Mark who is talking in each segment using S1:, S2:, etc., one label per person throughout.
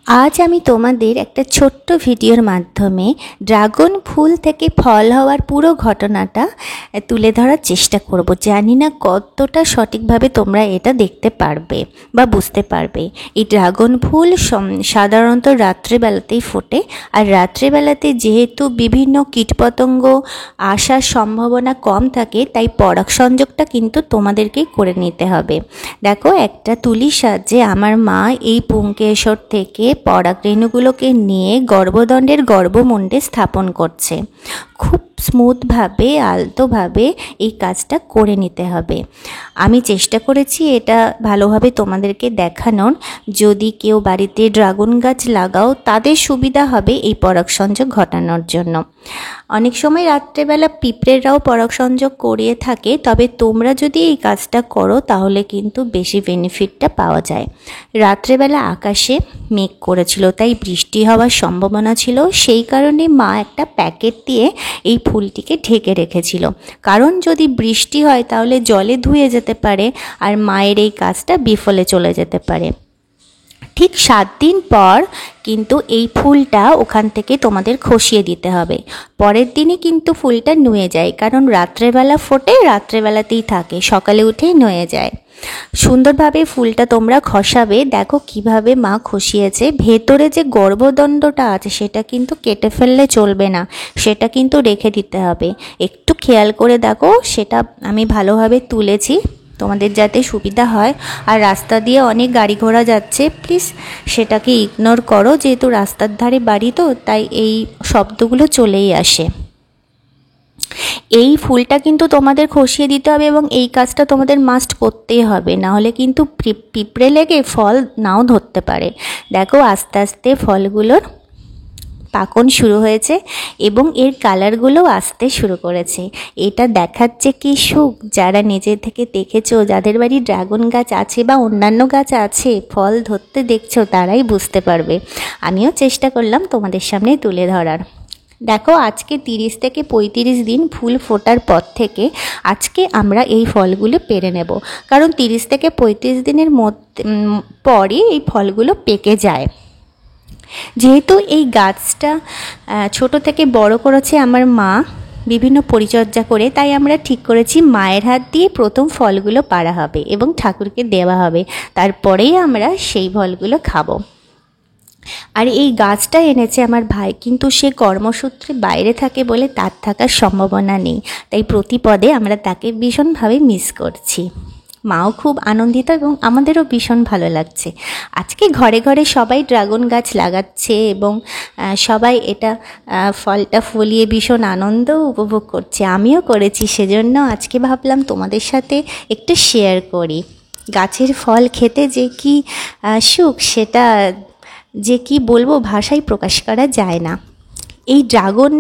S1: আজ আমি তোমাদের একটা ছোট্ট ভিডিওর মাধ্যমে ড্রাগন ফুল থেকে ফল হওয়ার পুরো ঘটনাটা তুলে ধরার চেষ্টা করব। জানি না কতটা সঠিকভাবে তোমরা এটা দেখতে পারবে বা বুঝতে পারবে। এই ড্রাগন ফুল সাধারণত রাত্রেবেলাতেই ফোটে, আর রাত্রেবেলাতে যেহেতু বিভিন্ন কীটপতঙ্গ আসার সম্ভাবনা কম থাকে, তাই পরাগ সংযোগটা কিন্তু তোমাদেরকেই করে নিতে হবে। দেখো, একটা তুলির সাহায্যে আমার মা এই পুংকেশর থেকে পরাগ রেণুগুলোকে নিয়ে গর্ভদণ্ডের গর্ভমুণ্ডে স্থাপন করছে। খুব স্মুথভাবে, আলতোভাবে এই কাজটা করে নিতে হবে। আমি চেষ্টা করেছি এটা ভালোভাবে তোমাদেরকে দেখানোর। যদি কেউ বাড়িতে ড্রাগন গাছ লাগাও, তাদের সুবিধা হবে এই পরাগ সংযোগ ঘটানোর জন্য। অনেক সময় রাত্রেবেলা পিঁপড়েরাও পরাগ সংযোগ করিয়ে থাকে, তবে তোমরা যদি এই কাজটা করো তাহলে কিন্তু বেশি বেনিফিটটা পাওয়া যায়। রাত্রেবেলা আকাশে মেঘ করেছিল, তাই বৃষ্টি হওয়ার সম্ভাবনা ছিল। সেই কারণে মা একটা প্যাকেট দিয়ে এই ফুলটিকে ঢেকে রেখেছিল, কারণ যদি বৃষ্টি হয় তাহলে জলে ধুয়ে যেতে পারে আর মায়ের এই কাজটা বিফলে চলে যেতে পারে। ঠিক 7 দিন পর কিন্তু এই ফুলটা ওখান থেকে তোমাদের খসিয়ে দিতে হবে। পরের দিনই কিন্তু ফুলটা নুয়ে যায়, কারণ রাত্রেবেলা ফোটে, রাত্রেবেলাতেই থাকে, সকালে উঠেই নুয়ে যায়। সুন্দরভাবে ফুলটা তোমরা খসাবে। দেখো কিভাবে মা খসিয়েছে। ভেতরে যে গর্ভদণ্ডটা আছে সেটা কিন্তু কেটে ফেললে চলবে না, সেটা কিন্তু রেখে দিতে হবে। একটু খেয়াল করে দেখো, সেটা আমি ভালোভাবে তুলেছি তোমাদের যাতে সুবিধা হয়। আর রাস্তা দিয়ে অনেক গাড়ি ঘোড়া যাচ্ছে, প্লিজ সেটাকে ইগনোর করো, যেহেতু রাস্তার ধারে বাড়ি তো, তাই এই শব্দগুলো চলেই আসে। এই ফুলটা কিন্তু তোমাদের খসিয়ে দিতে হবে এবং এই কাজটা তোমাদের মাস্ট করতেই হবে, নাহলে কিন্তু পিঁপড়ে লেগে ফল নাও ধরতে পারে। দেখো, আস্তে আস্তে ফলগুলোর পাকন শুরু হয়েছে এবং এর কালারগুলোও আসতে শুরু করেছে। এটা দেখাচ্ছে কি সুখ। যারা নিজে থেকে দেখেছো, যাদের বাড়ি ড্রাগন গাছ আছে বা অন্যান্য গাছ আছে, ফল ধরতে দেখছো, তারাই বুঝতে পারবে। আমিও চেষ্টা করলাম তোমাদের সামনে তুলে ধরার। দেখো, আজকে 30 থেকে 35 দিন ফুল ফোটার পর থেকে আজকে আমরা এই ফলগুলো পেরে নেব, কারণ 30 থেকে 35 দিনের পরই এই ফলগুলো পেকে যায়। যেহেতু এই গাছটা ছোট থেকে বড় করেছে আমার মা বিভিন্ন পরিচর্যা করে, তাই আমরা ঠিক করেছি মায়ের হাত দিয়ে প্রথম ফলগুলো পাড়া হবে এবং ঠাকুরকে দেওয়া হবে, তারপরেই আমরা সেই ফলগুলো খাবো। আর এই গাছটা এনেছে আমার ভাই, কিন্তু সে কর্মসূত্রে বাইরে থাকে বলে তার থাকার সম্ভাবনা নেই, তাই প্রতিপদে আমরা তাকে ভীষণভাবে মিস করছি। মাও খুব আনন্দিত এবং আমাদেরও ভীষণ ভালো লাগছে। আজকে ঘরে ঘরে সবাই ড্রাগন গাছ লাগাচ্ছে এবং সবাই এটা ফলটা ফলিয়ে ভীষণ আনন্দ উপভোগ করছে। আমিও করেছি, সেজন্য আজকে ভাবলাম তোমাদের সাথে একটু শেয়ার করি। গাছের ফল খেতে যে কি সুখ, সেটা যে কি বলবো, ভাষায় প্রকাশ করা যায় না। এই ড্রাগন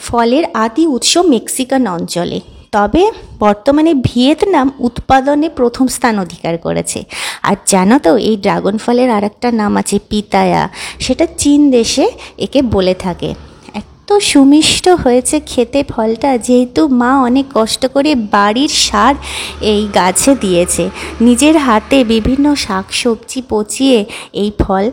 S1: ফলের আদি উৎস মেক্সিকান অঞ্চলে, তবে বর্তমানে ভিয়েতনাম উৎপাদনে প্রথম স্থান অধিকার করেছে। আর জানো তো, এই ড্রাগন ফলের আরেকটা নাম আছে পিতায়া, সেটা চীন দেশে একে বলে থাকে। এত সুমিষ্ট হয়েছে খেতে ফলটা, যেহেতু মা অনেক কষ্ট করে বাড়ির সার এই গাছে দিয়েছে, নিজের হাতে বিভিন্ন শাক সবজি পচিয়ে এই ফল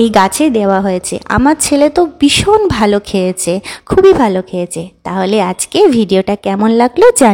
S1: এই গাছে দেওয়া হয়েছে। আমার ছেলে তো ভীষণ ভালো খেয়েছে, খুবই ভালো খেয়েছে। তাহলে আজকে ভিডিওটা কেমন লাগলো জানি।